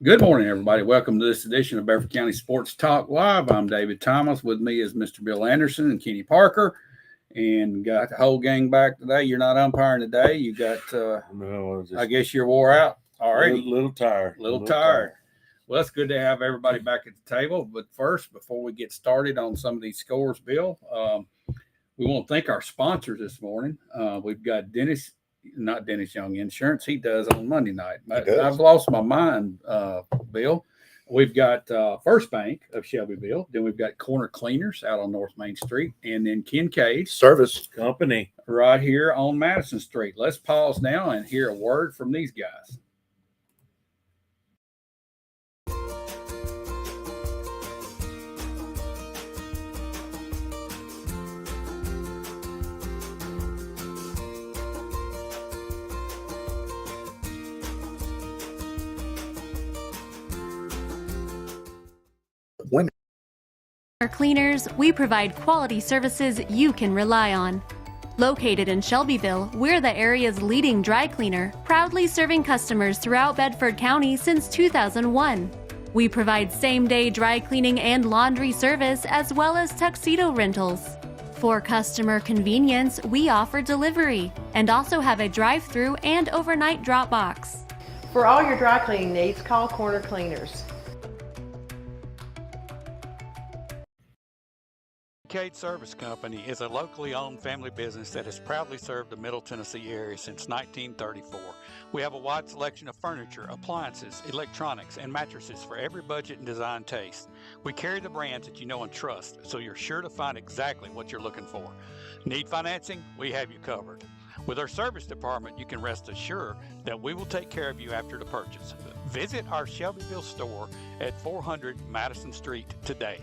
Good morning, everybody. Welcome to this edition of Bedford County Sports Talk Live. I'm David Thomas. With me is Mr. Bill Anderson and Kenny Parker. And got the whole gang back today. You're not umpiring today. You got, No, I guess you're wore out already. Little tired. Little tired. Well, it's good to have everybody back at the table. But first, before we get started on some of these scores, Bill, we want to thank our sponsors this morning. We've got not Dennis Young Insurance. He does on Monday night. I've lost my mind, Bill. We've got First Bank of Shelbyville. Then we've got Corner Cleaners out on North Main Street. And then Kincaid Service Company right here on Madison Street. Let's pause now and hear a word from these guys. Cleaners, we provide quality services you can rely on. Located in Shelbyville, we're the area's leading dry cleaner, proudly serving customers throughout Bedford County since 2001. We provide same-day dry cleaning and laundry service as well as tuxedo rentals. For customer convenience, we offer delivery and also have a drive-through and overnight drop box. For all your dry cleaning needs, call Corner Cleaners. Kincaid Service Company is a locally owned family business that has proudly served the Middle Tennessee area since 1934. We have a wide selection of furniture, appliances, electronics, and mattresses for every budget and design taste. We carry the brands that you know and trust, so you're sure to find exactly what you're looking for. Need financing? We have you covered. With our service department, you can rest assured that we will take care of you after the purchase. Visit our Shelbyville store at 400 Madison Street today.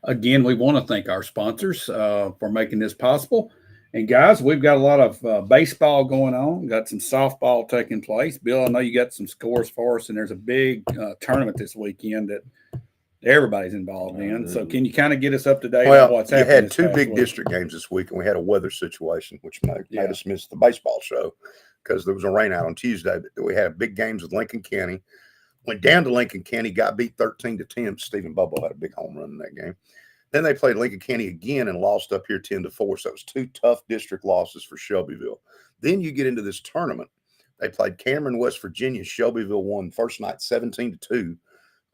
Again, we want to thank our sponsors for making this possible. And guys, we've got a lot of baseball going on. Got some softball taking place. Bill, I know you got some scores for us, and there's a big tournament this weekend that everybody's involved in. So can you kind of get us up to date on what's happening? We had two big district games this week, and we had a weather situation, which made us miss the baseball show because there was a rain out on Tuesday. But we had big games with Lincoln County. Went down to Lincoln County, got beat 13-10. Stephen Bubble had a big home run in that game. Then they played Lincoln County again and lost up here 10-4. So it was two tough district losses for Shelbyville. Then you get into this tournament. They played Cameron, West Virginia. Shelbyville won first night 17-2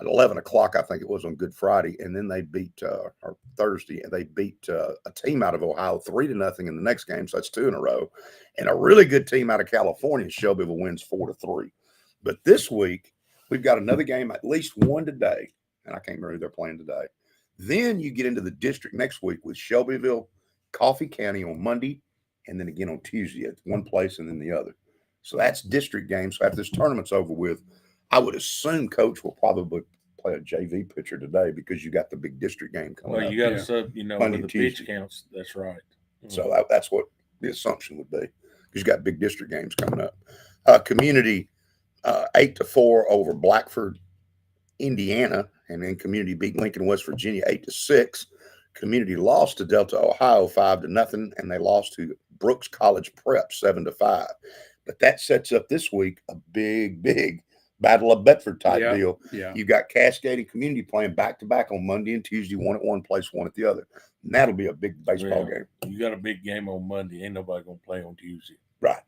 at 11 o'clock, I think it was, on Good Friday. And then they beat or Thursday, and they beat a team out of Ohio 3-0 in the next game. So that's two in a row. And a really good team out of California, Shelbyville, wins 4-3. But this week, we've got another game, at least one today, and I can't remember who they're playing today. Then you get into the district next week with Shelbyville, Coffee County on Monday, and then again on Tuesday at one place and then the other. So that's district games. So after this tournament's over with, I would assume Coach will probably play a JV pitcher today because you got the big district game coming up. Well, you got to sub, Monday with the pitch counts. That's right. So that's what the assumption would be because you got big district games coming up. Community 8-4 over Blackford, Indiana, and then Community beat Lincoln, West Virginia 8-6. Community lost to Delta, Ohio 5-0, and they lost to Brooks College Prep 7-5. But that sets up this week a big Battle of Bedford type deal. Yeah. You got Cascade and Community playing back to back on Monday and Tuesday, one at one place, one at the other. And that'll be a big baseball game. You got a big game on Monday. Ain't nobody gonna play on Tuesday. Right.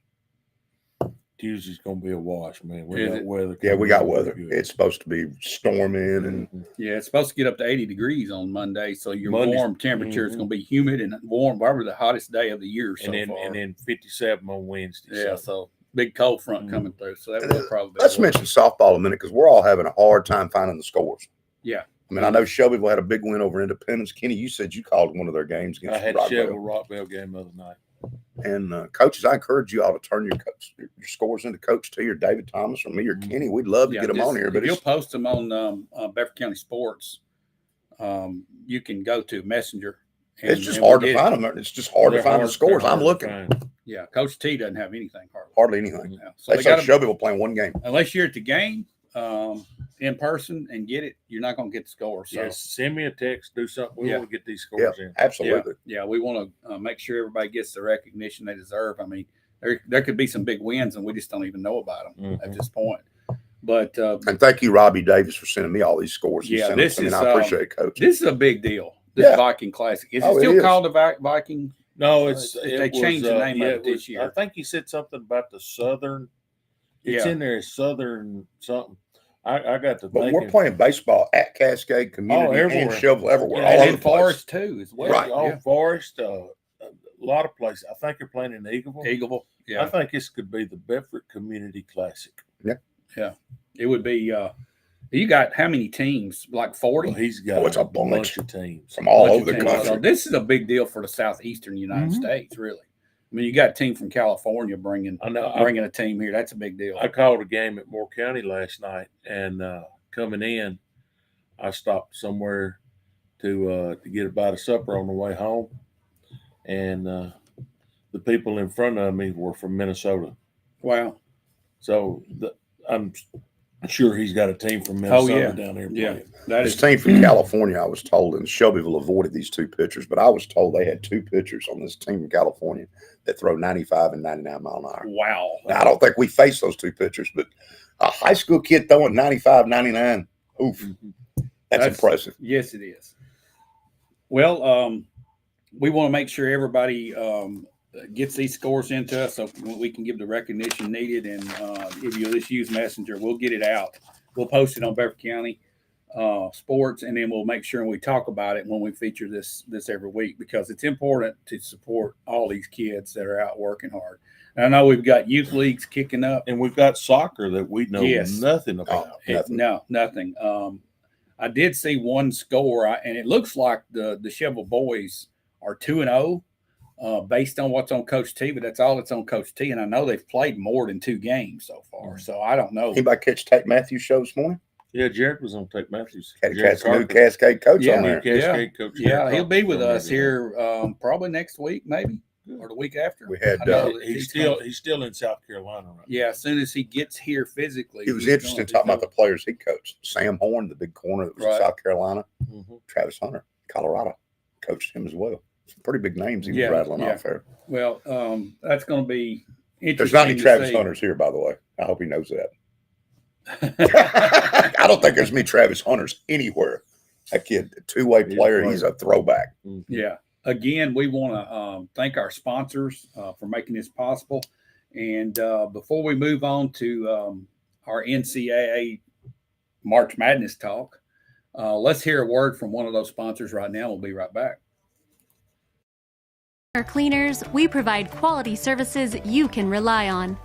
Tuesday's gonna be a wash, man. We got weather. Yeah, we got weather. It's supposed to be storming and it's supposed to get up to 80 degrees on Monday. So your warm temperature is going to be humid and warm, probably the hottest day of the year so far. And then 57 on Wednesday. Yeah, so big cold front coming through. So that will probably be. Let's mention softball a minute because we're all having a hard time finding the scores. Yeah. I mean, I know Shelbyville had a big win over Independence. Kenny, you said you called one of their games against I had Rockville. Rockville game the other night. And coaches, I encourage you all to turn your scores into Coach T or David Thomas or me or Kenny. We'd love to get them on here. But you'll post them on Bedford County Sports. You can go to Messenger. It's just hard to find them. It's just hard to find the scores. I'm looking. Yeah, Coach T doesn't have anything hardly anything. Yeah. So they got Shelbyville playing one game. Unless you're at the game in person and get it, you're not going to get the score. So send me a text, do something. We want to get these scores in. Absolutely. Yeah, we want to make sure everybody gets the recognition they deserve. I mean, There could be some big wins, and we just don't even know about them at Mhm. this point. But And thank you, Robbie Davis, for sending me all these scores. He Yeah, sent them this to me, and is, I appreciate it, Coach. this is a big deal. This Yeah. Viking Classic. Is it Oh, it still is. called the Viking? No, They changed the name of it this year. I think he said something about the Southern. It's Yeah. in there, Southern something. I got to But thinking. we're playing baseball at Cascade Community and everywhere. Shovel everywhere. Yeah, all And over in the place. Forest too, as well. Right. Oh, Yeah. Forest, a lot of places. I think they're playing in Eagleville. Eagleville. I Yeah. think this could be the Bedford Community Classic. It would be. You got how many teams? Like 40? Well, he's got Oh, it's a a bunch. bunch of teams. From all Bunch over of the teams. country. So this is a big deal for the southeastern United Mhm. States, really. I mean, you got a team from California bringing I know. a team here. That's a big deal. I called a game at Moore County last night, and coming in, I stopped somewhere to get a bite of supper on the way home, and the people in front of me were from Minnesota. Wow. So I'm sure he's got a team from Minnesota yeah. down there Yeah. playing. That This is team from California, I was told, and Shelbyville avoided these two pitchers, but I was told they had two pitchers on this team in California that throw 95 and 99 mile an hour. wow. Now, I don't think we faced those two pitchers, but a high school kid throwing 95, 99, oof, that's impressive. Yes, it is. Well, we want to make sure everybody gets these scores into us so we can give the recognition needed. And if you'll just use Messenger, we'll get it out. We'll post it on Bedford County Sports, and then we'll make sure we talk about it when we feature this every week, because it's important to support all these kids that are out working hard. And I know we've got youth leagues kicking up. And we've got soccer that we know Yes. nothing about. Nothing. No, nothing. I did see one score, and it looks like the Shovel boys are 2-0 based on what's on Coach T, but that's all that's on Coach T. And I know they've played more than 2 games so far, so I don't know. Anybody catch Tate Matthews' show this morning? Yeah, Jared was on Tate Matthews. Had a Jared new Carter. Cascade coach Yeah. on there. Cascade coach. Yeah, Jared he'll Carter's be with on us there. here probably next week, maybe, or the week after. We had, I know that He's coming. still in South Carolina right Yeah, as soon as he gets here physically. It was he's interesting going. talking about the players he coached. Sam Horn, the big corner that was Right. in South Carolina. now. Mhm. Travis Hunter, Colorado, coached him as well. Some pretty big names he was Yeah, rattling yeah. off there. Well, that's going to be interesting. There's not any to Travis see. Hunters here, by the way. I hope he knows that. I don't think there's many Travis Hunters anywhere. That kid, a two-way He's a player, player. he's a throwback. Mhm. Yeah. Again, we want to thank our sponsors for making this possible. And before we move on to our NCAA March Madness talk, let's hear a word from one of those sponsors right now. We'll be right back. Our cleaners, we provide quality services you can rely on.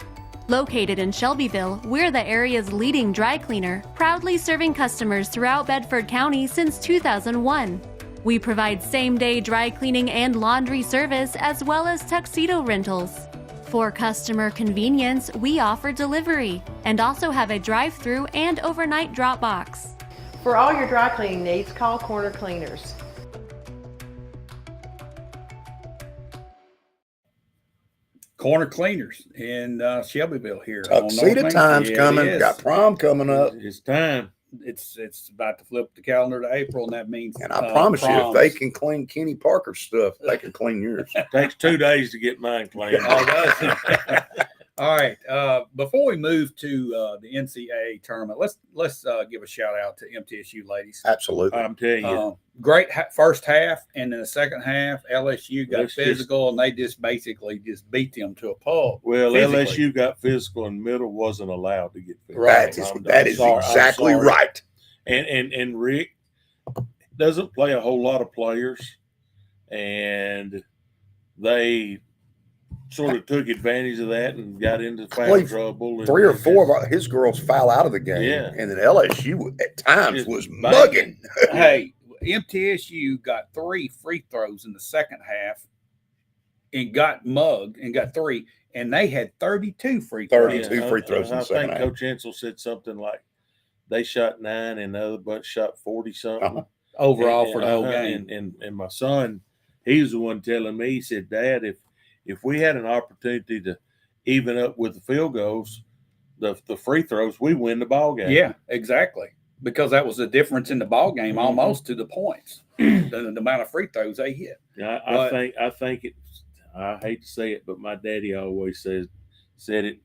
Located in Shelbyville, we're the area's leading dry cleaner, proudly serving customers throughout Bedford County since 2001. We provide same-day dry cleaning and laundry service, as well as tuxedo rentals. For customer convenience, we offer delivery and also have a drive-through and overnight drop box. For all your dry cleaning needs, call Corner Cleaners. Corner Cleaners in Shelbyville here. on North Tuxedo Main. time's Yeah, it coming. is. Got prom coming up. It's time. It's about to flip the calendar to April, and that means And I promise you, if proms. they can clean Kenny Parker's stuff, they can clean yours. Takes 2 days to get mine clean. Oh, does it? All right. Before we move to the NCAA tournament, let's give a shout out to MTSU ladies. Absolutely. I'm telling you. Great first half, and in the second half, LSU got Let's just- physical, and they just basically beat them to a pulp. Well, physically. LSU got physical, and Middle wasn't allowed to get physical. Right. That is sorry- I'm exactly sorry. right. And Rick doesn't play a whole lot of players, and they sort of took advantage of that and got into foul believe trouble. And 3 or 4 of his girls foul out of the game. Yeah. And then LSU at times Just was banging. mugging. Hey, MTSU got 3 free throws in the second half and got mugged and got 3, and they had 32 free throws. 32 free throws in the I second think half. Coach Ansel said something like they shot 9 and the other bunch shot 40 something. Uh-huh. Overall for the whole game. And my son, he was the one telling me, he said, Dad, if we had an opportunity to even up with the field goals, the free throws, we win the ball game. Yeah, exactly. Because that was the difference in the ball game, Mhm. almost to the points, the amount of free throws they hit. Yeah, But- I think I hate to say it, but my daddy always said it.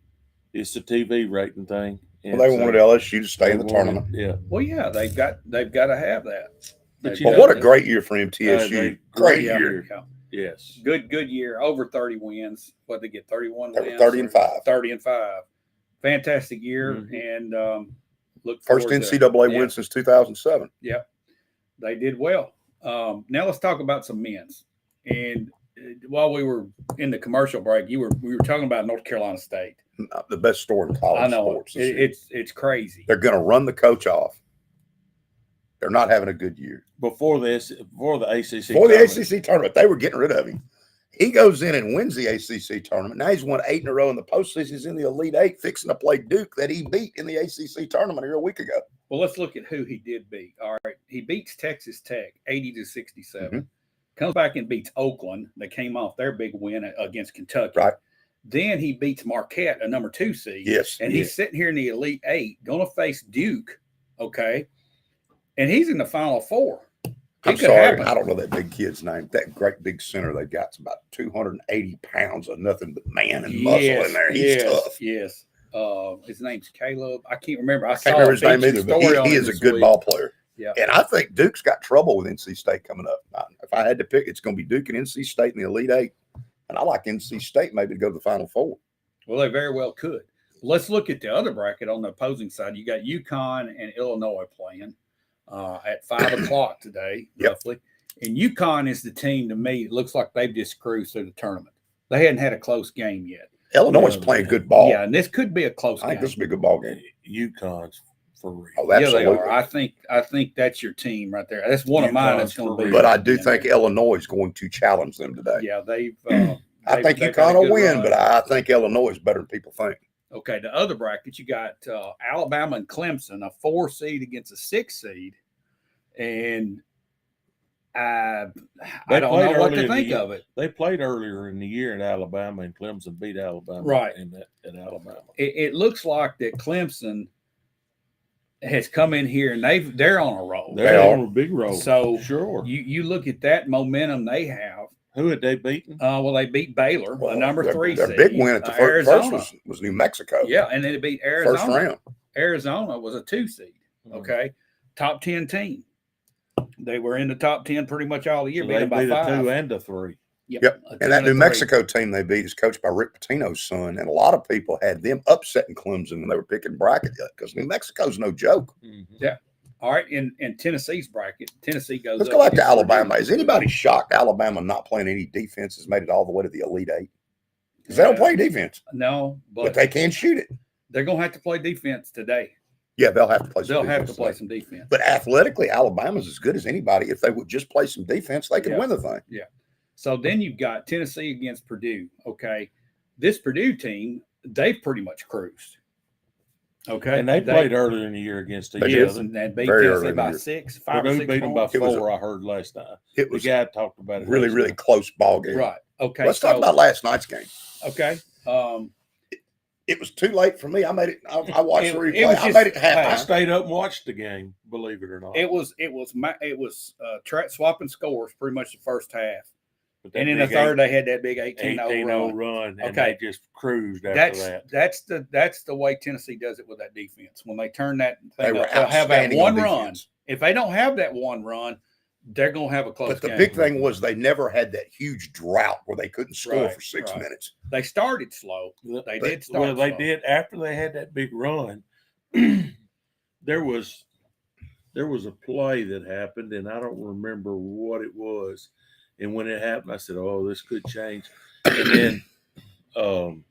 It's a TV rating thing. Well, they wanted LSU to stay in the tournament. Yeah. Well, yeah, they've got to have that. But But what a great year for MTSU. they- great Yeah, year. yeah. Yes. Good year. Over 30 wins. What they get? 31 They were wins. 30-5. 30-5. Fantastic year, Mhm. and look First forward to- NCAA yeah. win since 2007. They did well. Now let's talk about some men's. And while we were in the commercial break, we were talking about North Carolina State. The best story in college I know sports. this year. it's crazy. They're going to run the coach off. They're not having a good year. Before the ACC. For the tournament. ACC tournament, they were getting rid of him. He goes in and wins the ACC tournament. Now he's won 8 in a row in the postseason. He's in the Elite Eight, fixing to play Duke that he beat in the ACC tournament here a week ago. Well, let's look at who he did beat. All right, he beats Texas Tech 80-67. Mhm. Comes back and beats Oakland. They came off their big win against Kentucky. Right. Then he beats Marquette, a number 2 seed. Yes. And he's sitting here in the Elite Eight, going to face Duke. Okay. And he's in the Final Four. I'm It could sorry. happen. I don't know that big kid's name. That great big center they got's about 280 pounds of nothing but man and muscle in there. He's tough. Yes. His name's Caleb. I can't remember. I Can't saw remember a his name feature either, but story on he it is a this good week. ball player. Yeah. And I think Duke's got trouble with NC State coming up. If I had to pick, it's going to be Duke and NC State in the Elite Eight. And I like NC State maybe to go to the Final Four. Well, they very well could. Let's look at the other bracket on the opposing side. You got UConn and Illinois playing at 5 o'clock today, Yep. roughly. And UConn is the team to me. It looks like they've just cruised through the tournament. They hadn't had a close game yet. Illinois is playing good ball. Yeah, and this could be a close I think game. this will be a good ball game. UConn's for real. Oh, Yeah, absolutely. they are. I think that's your team right there. That's one of mine. That's going to be. But I do think Illinois is going to challenge them today. Yeah, they've. I think they've had UConn a will good win, run. but I think Illinois is better than people think. Okay, the other bracket, you got Alabama and Clemson, a 4 seed against a 6 seed, and I They don't played know what early to in the think year. of it. They played earlier in the year in Alabama, and Clemson beat Alabama. Right. At Alabama. It looks like that Clemson has come in here and they're on a roll. They're are. on a big roll. So sure. you look at that momentum they have. Who had they beaten? Well, they beat Baylor, Well, a number their- 3 their seed. big win at the first Arizona. was New Mexico. Yeah, and then they beat Arizona. First round. Arizona was a 2 seed. Okay, top 10 team. They were in the top 10 pretty much all the year, So beat they them by beat a 5. 2 and a 3. Yep. a 2 And that a New 3. Mexico team they beat is coached by Rick Pitino's son. And a lot of people had them upsetting Clemson when they were picking bracket because New Mexico's no joke. Yeah. All right, in Tennessee's bracket, Tennessee goes. Let's up go back to against Alabama. Purdue. Is anybody shocked Alabama not playing any defense has made it all the way to the Elite Eight? Because they don't play defense, No, but but they can shoot it. they're going to have to play defense today. Yeah, they'll have to play some They'll defense. have to play today. some defense. But athletically, Alabama's as good as anybody. If they would just play some defense, they could Yeah. win the thing. So then you've got Tennessee against Purdue. Okay, this Purdue team, they've pretty much cruised. Okay, And they played earlier in the year against They each did. other. and they beat Very early Tennessee in the by year. 6, 5 or Purdue 6 beat them by points. It was 4, I heard last time. It The was guy talked about it. really, last really time. close ball game. Right. Okay. Let's talk about last night's game. Okay. It was too late for me. I made it. I watched the It replay. was I just- made it I half. stayed up and watched the game, believe it or not. It was swapping scores pretty much the first half, But that and in the big third they had that big 18-0 18-0 run. run, and Okay. they just cruised after that. That's the way Tennessee does it with that defense. When they turn that They thing were up, they'll have that outstanding one on run. defense. If they don't have that one run, they're gonna have a close But the game. big thing was they never had that huge drought where they couldn't score Right, for 6 right. minutes. They started slow. They did start. Well, they slow. did after they had that big run. there was a play that happened, and I don't remember what it was. And when it happened, I said, "Oh, this could change." And then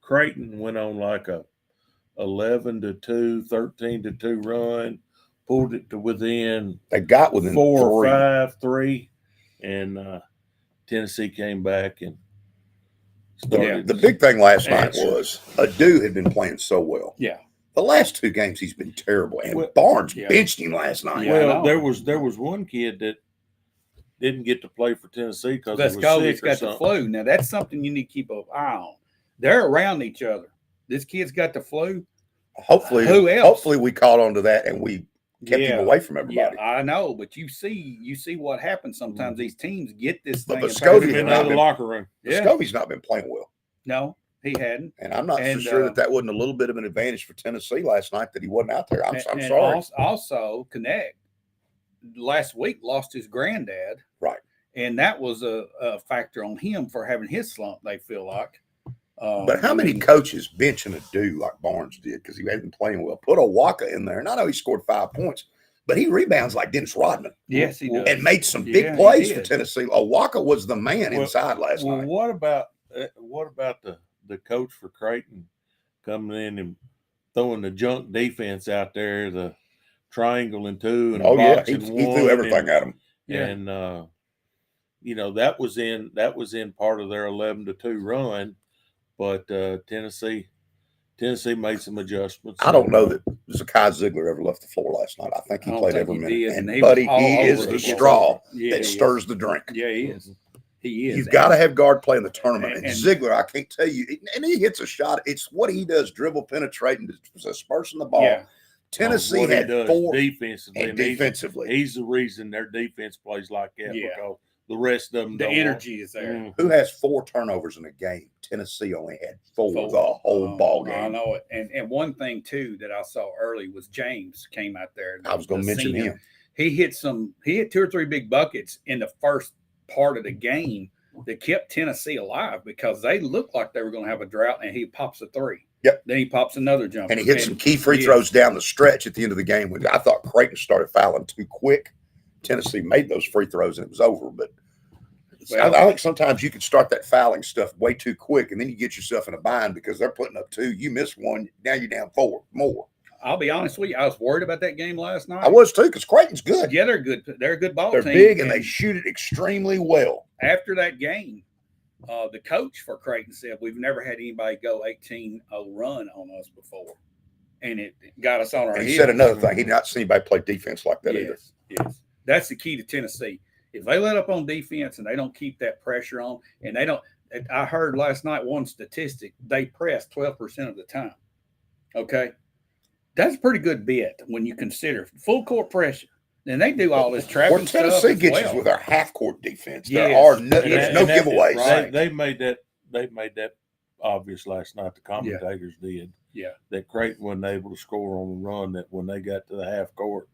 Creighton went on like a 11-2, 13-2 run, pulled it to within They got within 4 or 3. 5, 3, and Tennessee came back and started. The big thing last night Answer. was Adu had been playing so well. Yeah. The last 2 games he's been terrible, and Well, Barnes yeah. benched him last night. Yeah, I Well, know. there was one kid that didn't get to play for Tennessee because he Let's was go. sick He's or got the something. flu. Now that's something you need to keep an eye on. They're around each other. This kid's got the flu. Hopefully, Who else? Hopefully, we caught on to that and we kept him away from everybody. Yeah, I know, but you see what happens sometimes. These teams get this But thing. Scobie in the locker room. Scobie's not been playing well. No, he hadn't. And I'm not so sure that wasn't a little bit of an advantage for Tennessee last night that he wasn't out there. I'm sorry. Also, Connect last week lost his granddad. Right. And that was a factor on him for having his slump, they feel like. But how many coaches benching a dude like Barnes did because he hadn't been playing well? Put Owaka in there. And I know he scored 5 points, but he rebounds like Dennis Rodman. Yes, he does. And made some big plays for Tennessee. Owaka was the man inside last night. What about the coach for Creighton coming in and throwing the junk defense out there, the triangle and two, and he threw everything at him. And that was in part of their 11-2 run, but Tennessee made some adjustments. I don't know that Zakai Ziegler ever left the floor last night. I think he played every minute. And buddy, he is the straw that stirs the drink. Yeah, he is. He is. You've got to have guard play in the tournament. And Ziegler, I can't tell you, and he hits a shot. It's what he does: dribble, penetrating, dispersing the ball. Yeah. Tennessee had 4 defensively. And defensively. He's the reason their defense plays like that because the rest of them, the energy is there. Who has 4 turnovers in a game? Tennessee only had 4 the whole ball game. I know it. And one thing too that I saw early was James came out there. I was going to mention him. He hit 2 or 3 big buckets in the first part of the game that kept Tennessee alive because they looked like they were going to have a drought, and he pops a 3. Yep. Then he pops another jumper. And he hit some key free throws down the stretch at the end of the game. When I thought Creighton started fouling too quick. Tennessee made those free throws and it was over. But I think sometimes you can start that fouling stuff way too quick, and then you get yourself in a bind because they're putting up 2. You miss 1, now you're down 4 more. I'll be honest with you, I was worried about that game last night. I was too, because Creighton's good. Yeah, they're good. They're a good ball team. They're big and they shoot it extremely well. After that game, the coach for Creighton said, "We've never had anybody go 18-0 run on us before." And it got us on our heels. He said another thing. He did not see anybody play defense like that either. Yes. That's the key to Tennessee. If they let up on defense and they don't keep that pressure on, and they don't – I heard last night one statistic, they press 12% of the time. Okay? That's a pretty good bit when you consider full court pressure. And they do all this trapping stuff. Tennessee gets you with our half-court defense. Yes. There's no giveaways. Right. They made that obvious last night. The commentators did. Yeah. That Creighton wasn't able to score on the run. That when they got to the half court,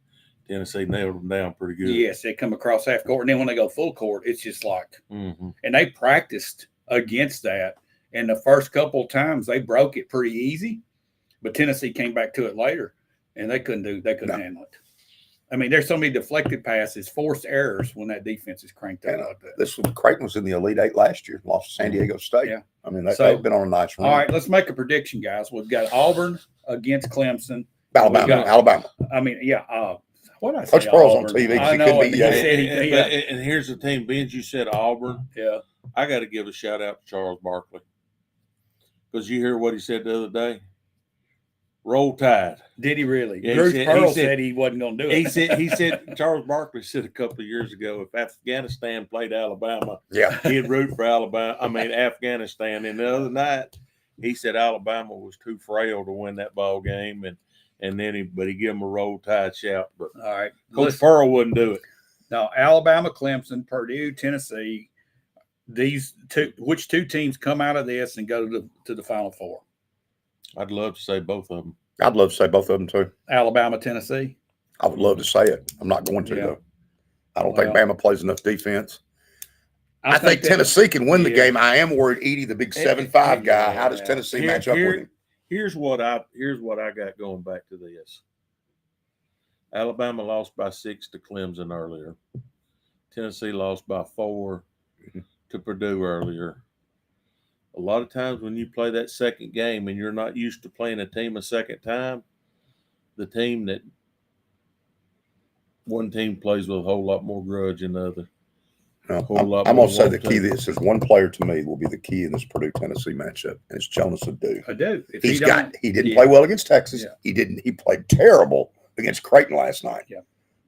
Tennessee nailed them down pretty good. Yes, they come across half court, and then when they go full court, it's just like. Mm-hmm. And they practiced against that. And the first couple of times they broke it pretty easy, but Tennessee came back to it later, and they couldn't handle it. I mean, there's so many deflected passes, forced errors when that defense is cranked up like that. Creighton was in the Elite 8 last year, lost to San Diego State. Yeah. I mean, they've been on a nice run. All right, let's make a prediction, guys. We've got Auburn against Clemson. Alabama. I mean, yeah. What did I say? Coach Pearl's on TV. I know. And here's the team. Benz, you said Auburn. Yeah. I got to give a shout out to Charles Barkley because you hear what he said the other day. Roll Tide. Did he really? Yeah, Bruce Pearl said he wasn't going to do it. He said Charles Barkley said a couple of years ago, if Afghanistan played Alabama, yeah, he'd root for Afghanistan. And the other night, he said Alabama was too frail to win that ball game, and then he gave him a Roll Tide shout. But all right, Coach Pearl wouldn't do it. Now Alabama, Clemson, Purdue, Tennessee. These two, which 2 teams come out of this and go to the Final Four? I'd love to say both of them. I'd love to say both of them too. Alabama, Tennessee. I would love to say it. I'm not going to though. I don't think Bama plays enough defense. I think Tennessee can win the game. I am worried Edey, the big 7'5" guy. How does Tennessee match up with him? Here's what I got going back to this. Alabama lost by 6 to Clemson earlier. Tennessee lost by 4 to Purdue earlier. A lot of times when you play that second game and you're not used to playing a team a second time, one team plays with a whole lot more grudge than the other. I'm going to say the key to this is one player to me will be the key in this Purdue-Tennessee matchup, and it's Jonas Adu. He didn't play well against Texas. Yeah. He played terrible against Creighton last night. Yeah.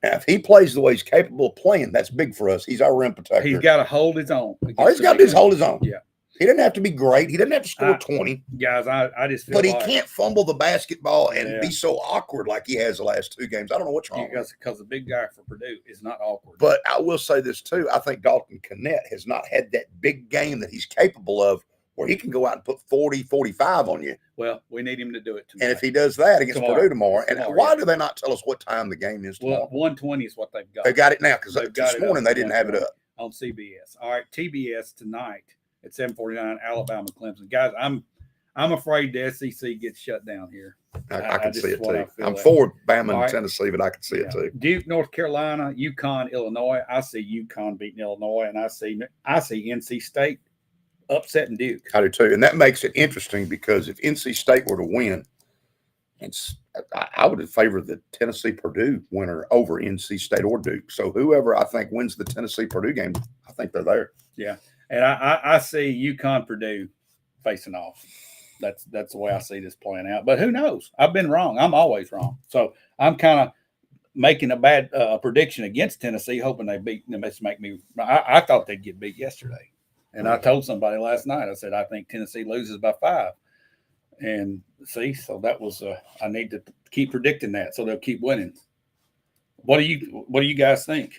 Now, if he plays the way he's capable of playing, that's big for us. He's our rim protector. He's got to hold his own. He's got to hold his own. Yeah. He doesn't have to be great. He doesn't have to score I- 20, Guys, I just feel but he like can't fumble the basketball and Yeah. be so awkward like he has the last 2 games. I don't know what's wrong with him. because the big guy for Purdue is not awkward. But I will say this too. I think Dalton Connett has not had that big game that he's capable of where he can go out and put 40, 45 on you. Well, we need him to do it tonight. And if he does that against Purdue tomorrow, and Tomorrow, why yeah. do they not tell us what time the game is tomorrow? 120 is what they've got. They got it now because They've got this it morning up they didn't have it 120 up. on CBS. All right, TBS tonight at 7:49, Alabama Clemson. Guys, I'm afraid the SEC gets shut down here. I can just see it what I too. feel I'm like. for Bama and All right. Tennessee, but I can see it too. Duke, North Carolina, UConn, Illinois. I see UConn beating Illinois, and I see NC State upsetting Duke. I do too. And that makes it interesting because if NC State were to win, I would favor the Tennessee Purdue winner over NC State or Duke. So whoever I think wins the Tennessee Purdue game, I think they're there. Yeah, and I see UConn Purdue facing off. That's the way I see this playing out. But who knows? I've been wrong. I'm always wrong. So I'm kind of making a bad prediction against Tennessee, hoping they beat them. It's make me. I thought they'd get beat yesterday, and I told somebody last night. I said I think Tennessee loses by 5. And see, so that was I need to keep predicting that, so they'll keep winning. What do you guys think?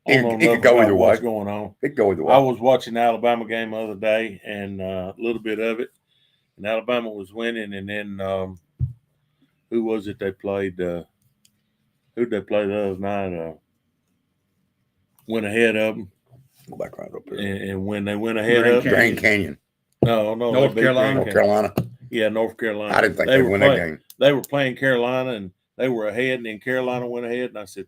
I don't It know could go about either what's way. going on. It could go either I way. was watching the Alabama game the other day and a little bit of it, and Alabama was winning. And then who was it they played? Who did they play the other night? Went ahead of them, Go back right up there. and when they went ahead Grand of them, Grand Canyon, no, North they beat Carolina? North Grand Carolina. Yeah, North Carolina. I didn't think They they'd were win playing- that game. They were playing Carolina, and they were ahead, and then Carolina went ahead, and I said,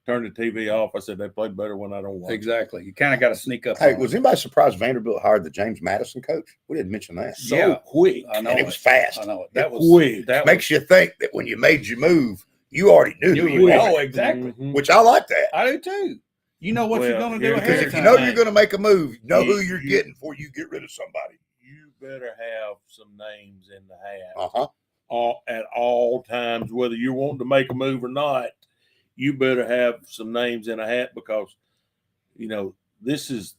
turn the TV off. I said, they played better when I don't watch. Exactly. You kind of got to sneak up. Hey, on was it. anybody surprised Vanderbilt hired the James Madison coach? We didn't mention that. So Yeah. quick. I know And it was fast. I know it. That was quick. that Makes you think that when you made your move, you already knew who you was, wanted, oh, exactly. Mhm. which I like that. I do too. You know what you're Well, going to do here- ahead Because of if you time. know you're going to make a move, you know You- who you're you- getting before you get rid of somebody. You better have some names in the hat Uh-huh. at all times, whether you're wanting to make a move or not. You better have some names in a hat because, this is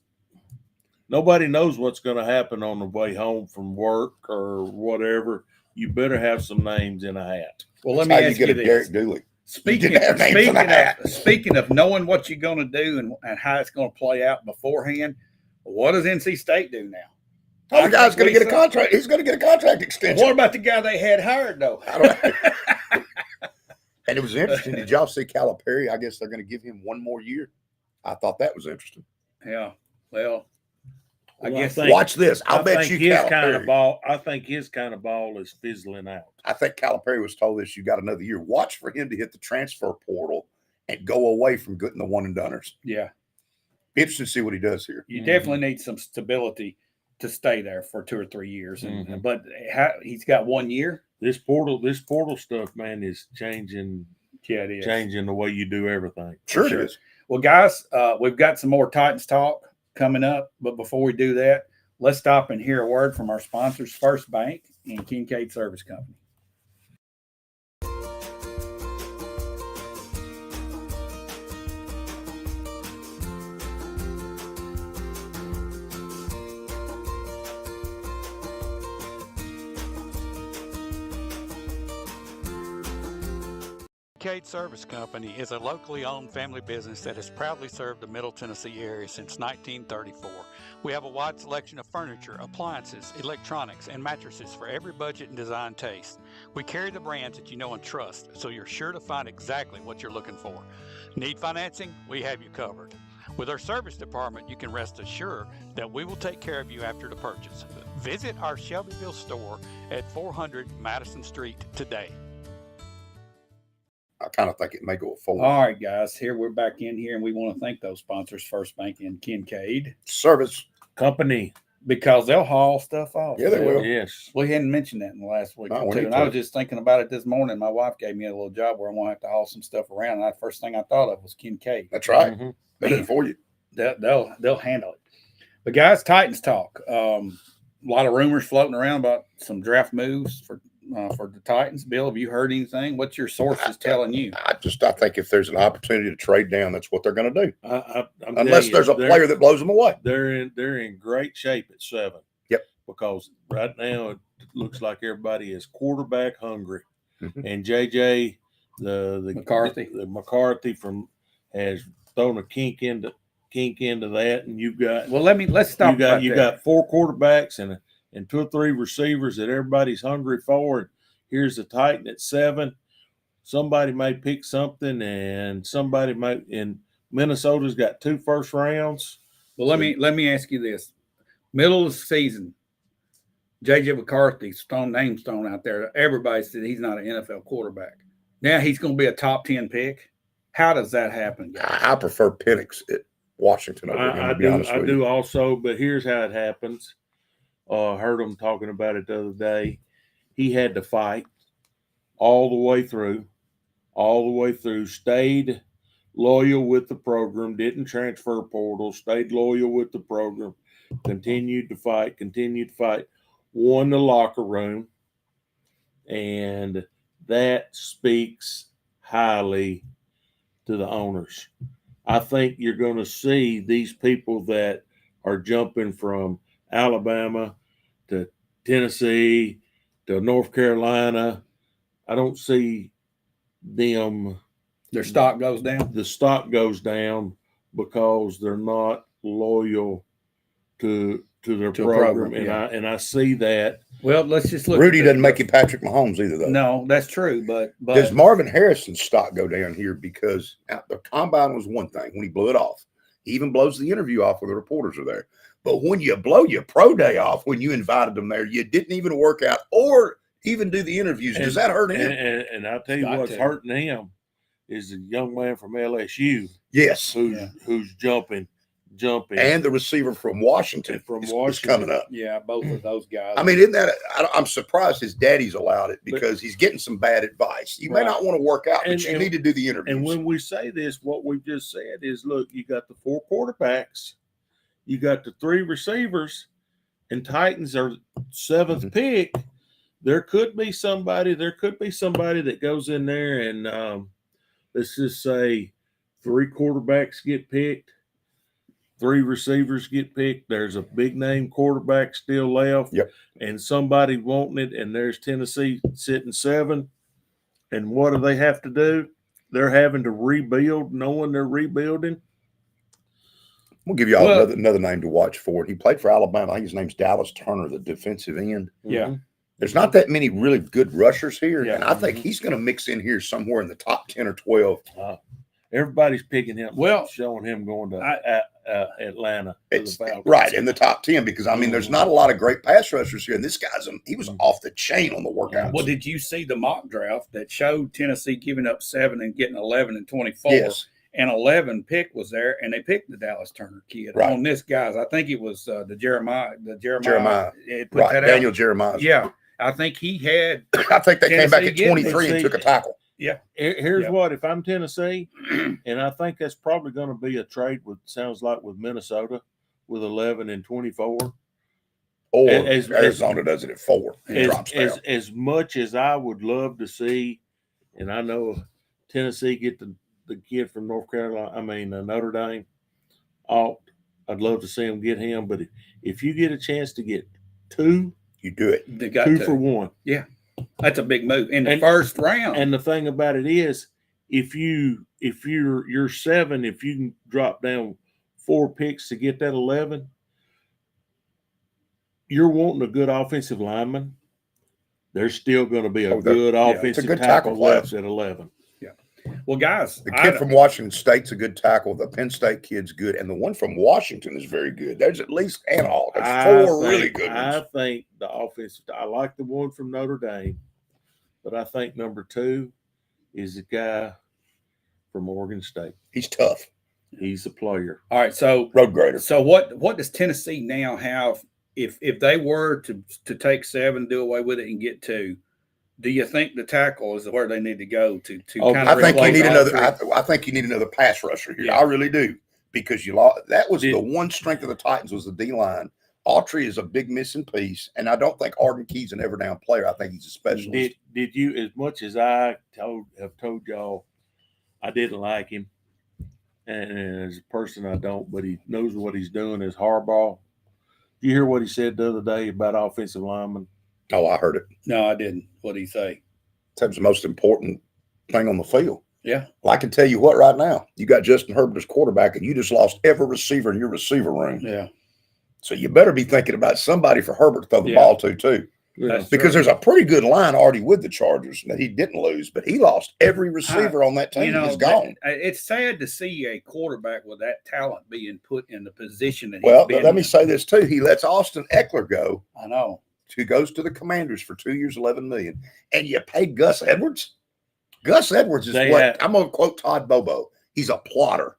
nobody knows what's going to happen on the way home from work or whatever. You better have some names in a hat. Well, let That's me how you ask get you a this. Derek Dooley. Speaking, didn't have names in the hat. speaking of knowing what you're going to do and how it's going to play out beforehand, what does NC State do now? Oh, the guy's going to get a Lisa? contract. He's going to get a contract extension. What about the guy they had hired, though? I don't- And it was interesting. Did y'all see Calipari? I guess they're going to give him 1 more year. I thought that was interesting. Yeah. Well, I Well, guess Watch this. I'll bet think you his kind of Calipari. ball. I think his kind of ball is fizzling out. I think Calipari was told this. You got another year. Watch for him to hit the transfer portal and go away from getting the one and doneers. yeah. Be interesting to see what he does here. You definitely need some stability to stay there for 2 or 3 years. Mhm. But he's got 1 year. This portal stuff, man, is changing Yeah, it is. the way you do everything. Sure, Sure. it is. Well, guys, we've got some more Titans talk coming up. But before we do that, let's stop and hear a word from our sponsors, First Bank and Kincaid Service Company. Kincaid Service Company is a locally owned family business that has proudly served the Middle Tennessee area since 1934. We have a wide selection of furniture, appliances, electronics, and mattresses for every budget and design taste. We carry the brands that you know and trust, so you're sure to find exactly what you're looking for. Need financing? We have you covered. With our service department, you can rest assured that we will take care of you after the purchase. Visit our Shelbyville store at 400 Madison Street today. I kind of think it may go forward. All right, guys, here we're back in here, and we want to thank those sponsors, First Bank and Kincaid, Service. Company. because they'll haul stuff off. Yeah, they will. Yes. We hadn't mentioned that in the last week No, or we two, need and I to. was just thinking about it this morning. My wife gave me a little job where I'm going to have to haul some stuff around, and the first thing I thought of was Kincaid. That's right. Mhm. They did it for you. They'll handle it. But guys, Titans talk. A lot of rumors floating around about some draft moves for for the Titans? Bill, have you heard anything? What's your sources telling you? I think if there's an opportunity to trade down, that's what they're going to do. I'm Unless there's a player that blows them away. They're in great shape at 7. Yep. Because right now it looks like everybody is quarterback hungry, and JJ the McCarthy has thrown a kink into that, and you've got let's stop. You got 4 quarterbacks and 2 or 3 receivers that everybody's hungry for. And here's the Titan at 7. Somebody may pick something, and somebody might. And Minnesota's got 2 first rounds. Well, let me ask you this: middle of the season, JJ McCarthy, name thrown out there. Everybody said he's not an NFL quarterback. Now he's going to be a top 10 pick. How does that happen, guys? I prefer Penix at Washington over him, to be honest with you. I do also, but here's how it happens. I heard him talking about it the other day. He had to fight all the way through, stayed loyal with the program, didn't transfer portal, stayed loyal with the program, continued to fight, won the locker room, and that speaks highly to the owners. I think you're going to see these people that are jumping from Alabama to Tennessee to North Carolina. I don't see them. Their stock goes down. The stock goes down because they're not loyal to their program, and I see that. Well, let's just look. Rudy doesn't make you Patrick Mahomes either, though. No, that's true. But does Marvin Harrison's stock go down here because the combine was one thing when he blew it off. He even blows the interview off when the reporters are there. But when you blow your pro day off, when you invited them there, you didn't even work out or even do the interviews. Does that hurt him? And I'll tell you what's hurting him is a young man from LSU. Yes, who's jumping. And the receiver from Washington is coming up. Yeah, both of those guys. I mean, isn't that? I'm surprised his daddy's allowed it because he's getting some bad advice. You may not want to work out, but you need to do the interviews. And when we say this, what we just said is, look, you got the 4 quarterbacks, you got the 3 receivers, and Titans are 7th pick. There could be somebody that goes in there and let's just say 3 quarterbacks get picked. 3 receivers get picked. There's a big name quarterback still left. Yep. And somebody wanting it, and there's Tennessee sitting 7. And what do they have to do? They're having to rebuild, knowing they're rebuilding. We'll give you all another name to watch for. He played for Alabama. I think his name's Dallas Turner, the defensive end. Yeah. There's not that many really good rushers here. Yeah. And I think he's going to mix in here somewhere in the top 10 or 12. Everybody's picking him. Well, showing him going to Atlanta. It's right in the top 10 because I mean, there's not a lot of great pass rushers here, and this guy's he was off the chain on the workouts. Well, did you see the mock draft that showed Tennessee giving up 7 and getting 11 and 24? Yes. And 11 pick was there, and they picked the Dallas Turner kid on this guy's. I think it was the Jeremiah. Daniel Jeremiah. Yeah, I think he had. I think they came back at 23 and took a tackle. Yeah. Here's what, if I'm Tennessee, and I think that's probably going to be a trade with Minnesota with 11 and 24. Or Arizona does it at 4 and drops down. As much as I would love to see, and I know Tennessee get the kid from Notre Dame, I'd love to see him get him. But if you get a chance to get 2, you do it. They got 2 for 1. Yeah. That's a big move in the first round. And the thing about it is, if you're 7, if you can drop down 4 picks to get that 11, you're wanting a good offensive lineman. There's still going to be a good offensive tackle left at 11. Yeah. Well, guys, the kid from Washington State's a good tackle. The Penn State kid's good, and the one from Washington is very good. There's at least there's 4 really good ones. I think the offensive. I like the one from Notre Dame, but I think number 2 is the guy from Oregon State. He's tough. He's a player. All right, so road grader. So what does Tennessee now have if they were to take 7, do away with it, and get 2? Do you think the tackle is where they need to go to kind of? I think you need another. I think you need another pass rusher here. Yeah. I really do, because you lost. That was the one strength of the Titans was the D line. Autry is a big missing piece, and I don't think Arden Key's an every down player. I think he's a specialist. Did you, as much as I have told y'all, I didn't like him, and as a person I don't, but he knows what he's doing is Harbaugh. Did you hear what he said the other day about offensive linemen? Oh, I heard it. No, I didn't. What did he say? That's the most important thing on the field. Yeah. Well, I can tell you what right now. You got Justin Herbert as quarterback, and you just lost every receiver in your receiver room. Yeah. So you better be thinking about somebody for Herbert to throw the Yeah. ball to, too. That's Because true. there's a pretty good line already with the Chargers that he didn't lose, but he lost every receiver on that team. You know, He's gone. it's sad to see a quarterback with that talent being put in the position that Well, he's been let me in. say this, too. He lets Austin Eckler go, I know. who goes to the Commanders for 2 years, $11 million. And you pay Gus Edwards? Gus Edwards is I'm going to quote Todd Bobo. He's a plotter.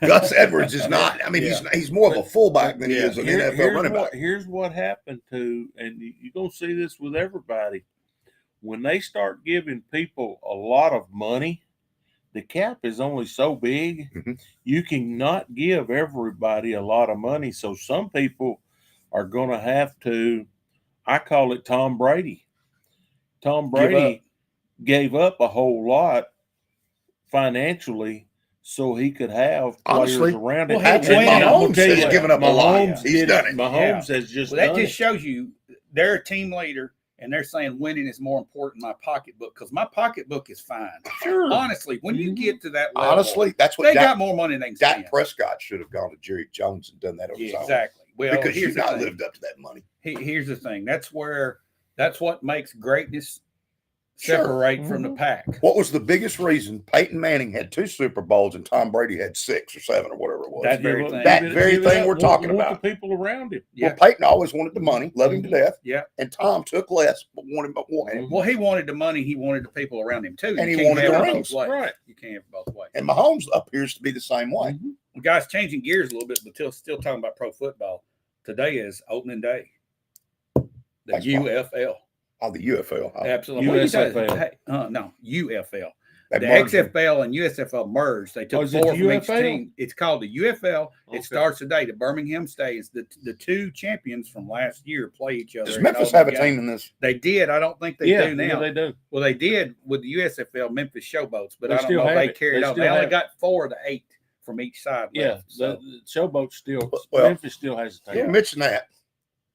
Gus Edwards is not. I mean, he's more of a fullback than he is an NFL running back. Here's what happened to, and you're going to see this with everybody. When they start giving people a lot of money, the cap is only so big. Mhm. You cannot give everybody a lot of money. So some people are going to have to, I call it Tom Brady. Tom Brady gave up a whole lot financially so he could have players Honestly, around well, him. Hey, Patrick Wayne, Mahomes has given up a lot. Mahomes He's done it. Mahomes has just Well, that done just shows you they're a team leader, and they're saying winning is more important than my pocketbook because my pocketbook is fine. Sure. Honestly, when you get to that level, Honestly, that's what they got more money than they can spend. Dak Prescott should have gone to Jerry Jones and done that on his own. Exactly. Well, Because here's you've the not thing. lived up to that money. Here's the thing. That's what makes greatness Sure. separate from the pack. What was the biggest reason Peyton Manning had 2 Super Bowls and Tom Brady had 6 or 7 or whatever it was? That very thing. That very thing we're talking want about. the people around him. Yeah. Well, Peyton always wanted the money, loved him to death. Yeah. And Tom took less, but wanted him. Well, he wanted the money. He wanted the people around him too. And You he can't wanted have the it both rings. ways. Right. You can't have it both ways. And Mahomes appears to be the same way. Well, guys, changing gears a little bit, but still talking about pro football. Today is opening day. The Baseball. UFL. Oh, the UFL. Huh? Absolutely. USFL. No, UFL. They The merged them. XFL and USFL merged. They took is it 4 the from each UFL? team. It's called the UFL. Okay. It starts today. The Birmingham Stays. The 2 champions from last year play each other. Does in Memphis open have a game. team in this? They did. I don't think they Yeah, do now. yeah, they do. Well, they did with the USFL Memphis Showboats, but They I don't still know if have they it. carried They on. still They only have it. got 4 of the 8 from each side. Yeah, left, so. the Showboat still. Well, Memphis still has a You team. mentioned that.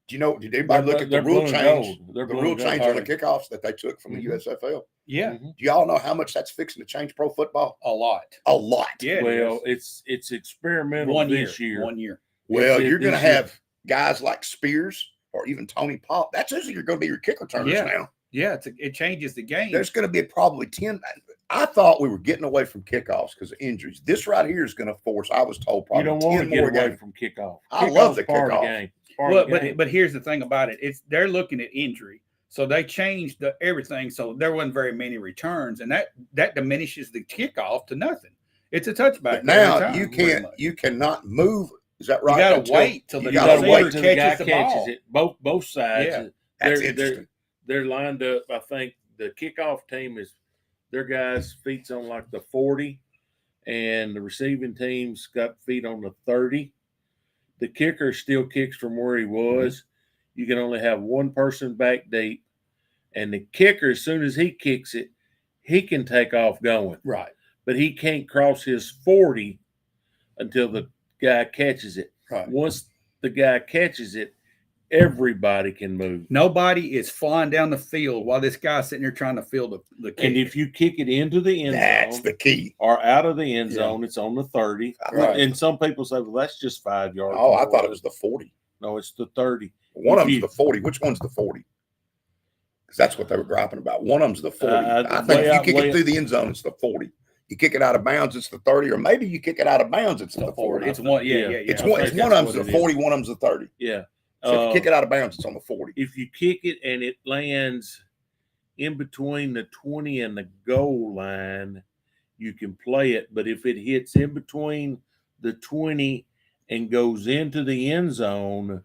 Did anybody look at the They're rule blue and change? gold. They're The blue rule and gold. change on the kickoffs that they took from Mhm. the USFL. Yeah, Mhm. Do y'all know how much that's fixing to change pro football? a lot. A lot. Yeah, Well, it's experimental 1 year. this year. 1 year. Well, It- you're going to this year- have guys like Spears or even Tony Pop. That's usually you're going to be your kick returners Yeah. now. Yeah, it changes the game. There's going to be probably 10. I thought we were getting away from kickoffs because of injuries. This right here is going to force, I was told, You probably don't want 10 to get more away games. from kickoff. I love Kickoff's the part of kickoff. game. Part Well, of the game. but here's the thing about it. They're looking at injury. So they changed everything. So there wasn't very many returns, and that diminishes the kickoff to nothing. It's a touchback. But every now time, you pretty can't, much. you cannot move. Is that right? You got to Until- wait till you the gotta gotta receiver wait till the guy catches the ball. catches it. Both sides. Yeah. That's They're interesting. they're lined up. I think the kickoff team is their guys' feet's on like the 40, and the receiving team's got feet on the 30. The kicker still kicks from where he was. You can only have one person back deep, and the kicker, as soon as he kicks it, he can take off going, Right. but he can't cross his 40 until the guy catches it. Right. Once the guy catches it, everybody can move. Nobody is flying down the field while this guy's sitting there trying to field the kick. And if you kick it into the end That's zone the key. or out of the end Yeah. zone, it's on the 30. Right. And some people say, well, that's just 5 yards. Oh, I thought it was the 40. No, it's the 30. One If of them's you- the 40. Which one's the 40? Because that's what they were griping about. One of them's the 40. I think way if you out- kick way it through the end zone, it's the 40. You kick it out of bounds, it's the 30, or maybe you kick it out of bounds, it's the 40. It's one. Yeah. It's I one. think It's one that's of them's what the it is. 40. One of them's the 30. Yeah. So if you kick it out of bounds, it's on the 40. If you kick it and it lands in between the 20 and the goal line, you can play it. But if it hits in between the 20 and goes into the end zone,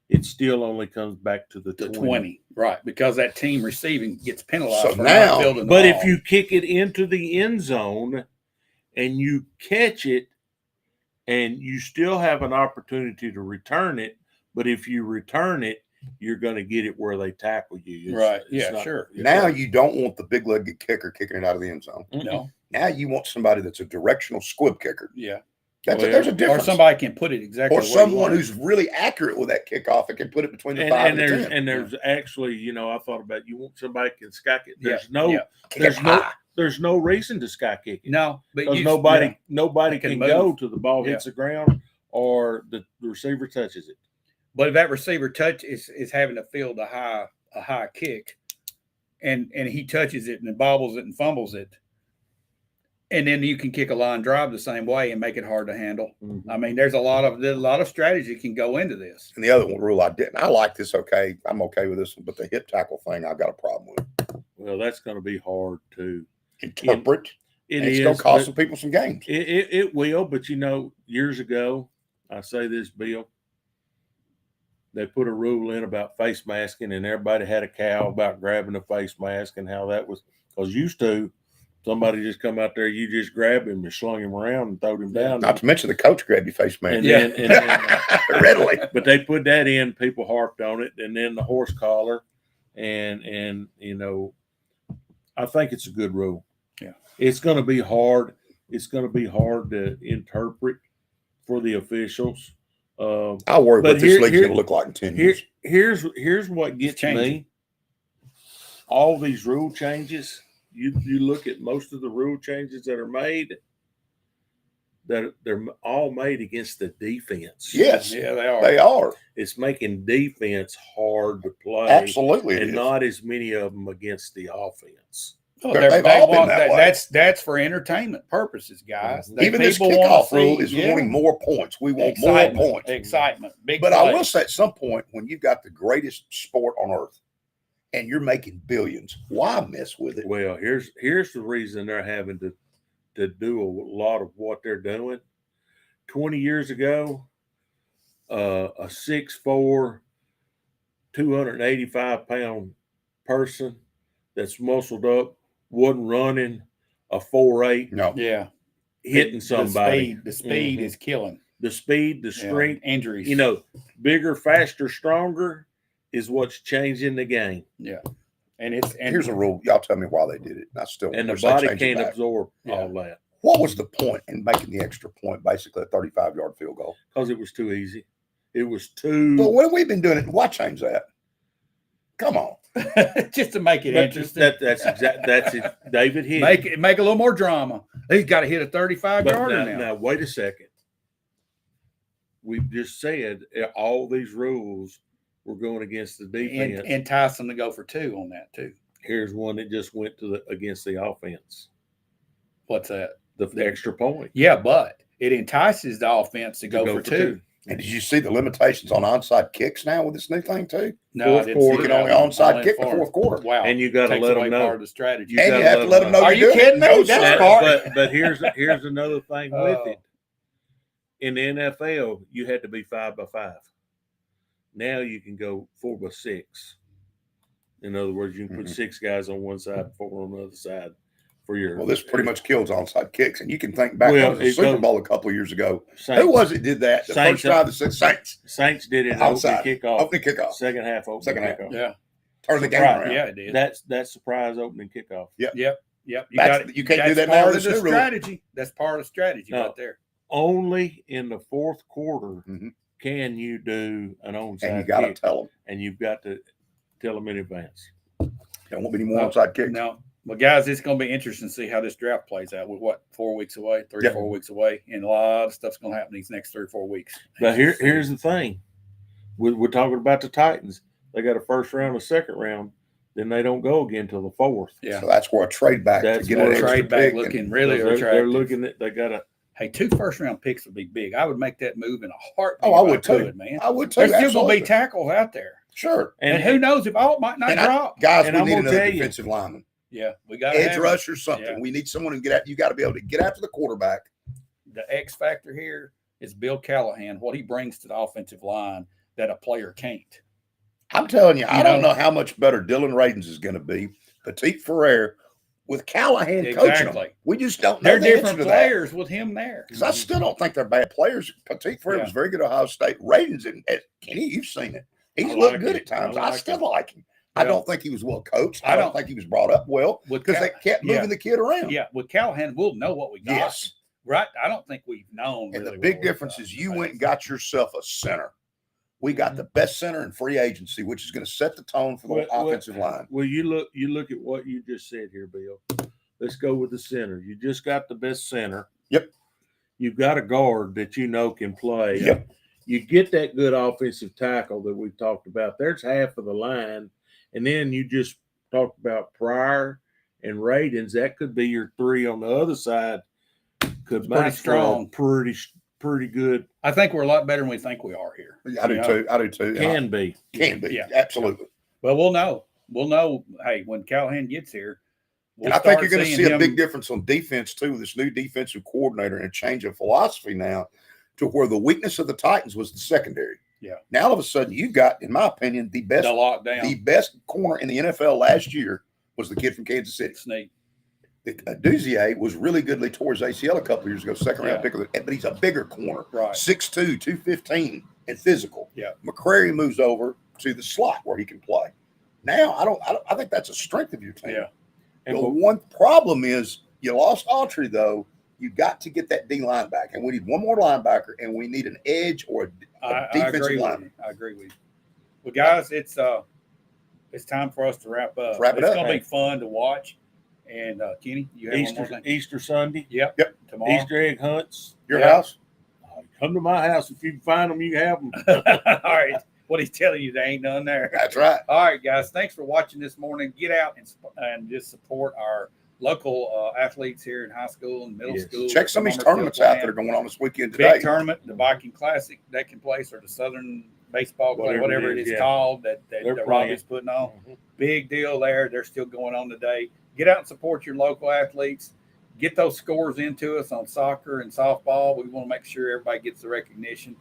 it still only comes back to the 20. Right. Because that team receiving gets penalized So for now- not fielding the But ball. if you kick it into the end zone and you catch it and you still have an opportunity to return it, But if you return it, you're going to get it where they tackle you. Right. Yeah, sure. Now you don't want the big-legged kicker kicking it out of the end zone. No. Now you want somebody that's a directional squib kicker. Yeah. There's a difference. Or somebody can put it exactly. Or where you someone want it. who's really accurate with that kickoff and can put it between the 5 and the 10. And there's actually, you know, I thought about you want somebody can sky kick. There's Yeah. there's no reason to sky kick it. No, but Because you, nobody can can move. go till the ball hits the ground or the receiver touches it. But if that receiver is having to field a high kick, and he touches it and bobbles it and fumbles it, and then you can kick a line drive the same way and make it hard to handle. Mm-hmm. I mean, there's a lot of strategy can go into this. And the other one rule I didn't. I like this. Okay, I'm okay with this one, but the hip tackle thing I've got a problem with. Well, that's going to be hard to interpret. It's going to cost some people some games. It will, but you know, years ago, I say this, Bill, they put a rule in about face masking, and everybody had a cow about grabbing a face mask and how that was. Because used to, somebody just come out there, you just grab him and slung him around and throw him down. Not to mention the coach grabbed your face mask. And Readily. But they put that in, people harped on it, and then the horse collar, and you know, I think it's a good rule. Yeah. It's going to be hard. It's going to be hard to interpret for the officials. I worry what this league's going to look like in 10 years. Here's what gets me. All these rule changes, you look at most of the rule changes that are made, that they're all made against the defense. Yes. Yeah, they are. They are. It's making defense hard to play. Absolutely. And not as many of them against the offense. Well, They've all been that way. That's for entertainment purposes, guys. Even this kickoff rule is wanting more points. We want more points. Excitement. Big but play. I will say at some point when you've got the greatest sport on earth and you're making billions, why mess with it? Well, here's the reason they're having to do a lot of what they're doing. 20 years ago, a 6'4", 285-pound person that's muscled up wasn't running a 4.8. No. Yeah. Hitting somebody. The speed is killing. The speed, the strength, injuries. You know, bigger, faster, stronger is what's changing the game. Yeah. And here's a rule. Y'all tell me why they did it. And the body can't absorb all that. What was the point in making the extra point, basically a 35-yard field goal? Because it was too easy. It was too. But when we've been doing it, why change that? Come on. Just to make it interesting. That's it. David hit. Make a little more drama. He's got to hit a 35-yarder now. Now, wait a second. We've just said all these rules were going against the defense. And entice them to go for 2 on that, too. Here's one that just went against the offense. What's that? The extra point. Yeah, but it entices the offense to go for 2. And did you see the limitations on onside kicks now with this new thing too? No, you can only onside kick the fourth quarter. Wow! And you got to let them know part of the strategy. And you have to let them know. Are you kidding me? That's part. But here's another thing with it. In the NFL, you had to be 5x5. Now you can go 4x6. In other words, you can put 6 guys on one side, 4 on the other side. Well, this pretty much kills onside kicks, and you can think back to the Super Bowl a couple of years ago. Saints, who was it did that? The first drive, the Saints. Saints did it outside opening kickoff. Second half kickoff. Yeah, turn the game around. Yeah, it did. That's surprise opening kickoff. Yep. You can't do that now. That's part of the strategy. That's part of the strategy right there. Only in the fourth quarter can you do an onside kick. And you got to tell them. And you've got to tell them in advance. There won't be any more onside kicks. No. Well, guys, it's going to be interesting to see how this draft plays out. With 4 weeks away, 3 or 4 weeks away, and a lot of stuff's going to happen these next 3 or 4 weeks. But here's the thing: we're talking about the Titans. They got a first round, a second round, then they don't go again till the 4th. Yeah, so that's where a trade back to get an trade back looking really attractive. They're looking at they got a. Hey, 2 first-round picks would be big. I would make that move in a heartbeat. Oh, I would too, man. I would too. There's still going to be tackles out there. Sure. And who knows if Alt might not drop. Guys, we need another defensive lineman. Yeah, we got edge rush or something. Yeah. We need someone to get at. You got to be able to get after the quarterback. The X factor here is Bill Callahan. What he brings to the offensive line that a player can't. I'm telling you, I don't know how much better Dylan Radins is going to be. Petit Ferrer, with Callahan coaching them. Exactly. We just don't know They're the answer different to that. players with him there. Because I still don't think they're bad players. Petit Frere Yeah. was very good at Ohio State. Ratings, and Kenny, you've seen it. He's I looked like good it. at times. I I like still him. like him. I Yeah. don't think he was well coached. I I don't don't- think he was brought up well With because they kept moving yeah. the kid around. Yeah, with Callahan, we'll know what we got. Yes. Right? I don't think we've known. And really the what big we difference got. is you went and got yourself a center. We got the best center in free agency, which is going to set the tone for the offensive line. Well, you look at what you just said here, Bill. Let's go with the center. You just got the best center. Yep. You've got a guard that you know can play. Yep. You get that good offensive tackle that we talked about. There's half of the line. And then you just talked about Pryor and Ratings. That could be your three on the other side. Could pretty match strong. Pretty good. I think we're a lot better than we think we are here. I do too. I do too. Can be. Can be. Yeah. Absolutely. But we'll know. We'll know. Hey, when Callahan gets here, And I think you're going to see a big difference on defense too with this new defensive coordinator and a change of philosophy now to where the weakness of the Titans was the secondary. Yeah. Now all of a sudden you got, in my opinion, the best corner in the NFL last year was the kid from Kansas City. Sneak. Duzier was really good. He tore his ACL a couple of years ago, second round pick, but he's a bigger corner, Right. 6'2", 215, and physical. Yeah. McCrary moves over to the slot where he can play. Now I think that's a strength of your team. Yeah. And The one problem is you lost Autry though. You got to get that D line back, and we need one more linebacker, and we need an edge or a I defensive agree with lineman. you. I agree with you. Well, guys, it's time for us to wrap up. Wrap it it's up, going to man. be fun to watch. And Kenny, you have one more thing? Easter Sunday. Yep. Yep. Easter egg hunts. Your Yeah. house? Come to my house. If you can find them, you have them. All right. What he's telling you, there ain't none there. That's right. All right, guys. Thanks for watching this morning. Get out and just support our local athletes here in high school and middle Yes. school. Check some of these Some are still tournaments out that playing. are going on this weekend today. Big tournament, the Viking Classic that can place, or the Southern Baseball Classic, whatever it is yeah. called that They're Robbie's putting on. Mhm. Big deal there. They're still going on today. Get out and support your local athletes. Get those scores into us on soccer and softball. We want to make sure everybody gets the recognition.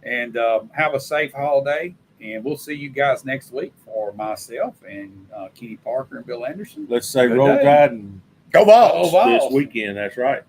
And have a safe holiday. And we'll see you guys next week for myself and Kenny Parker and Bill Anderson. Let's say Good roll day. tide and Go Vols. Go Vols. this weekend. That's right.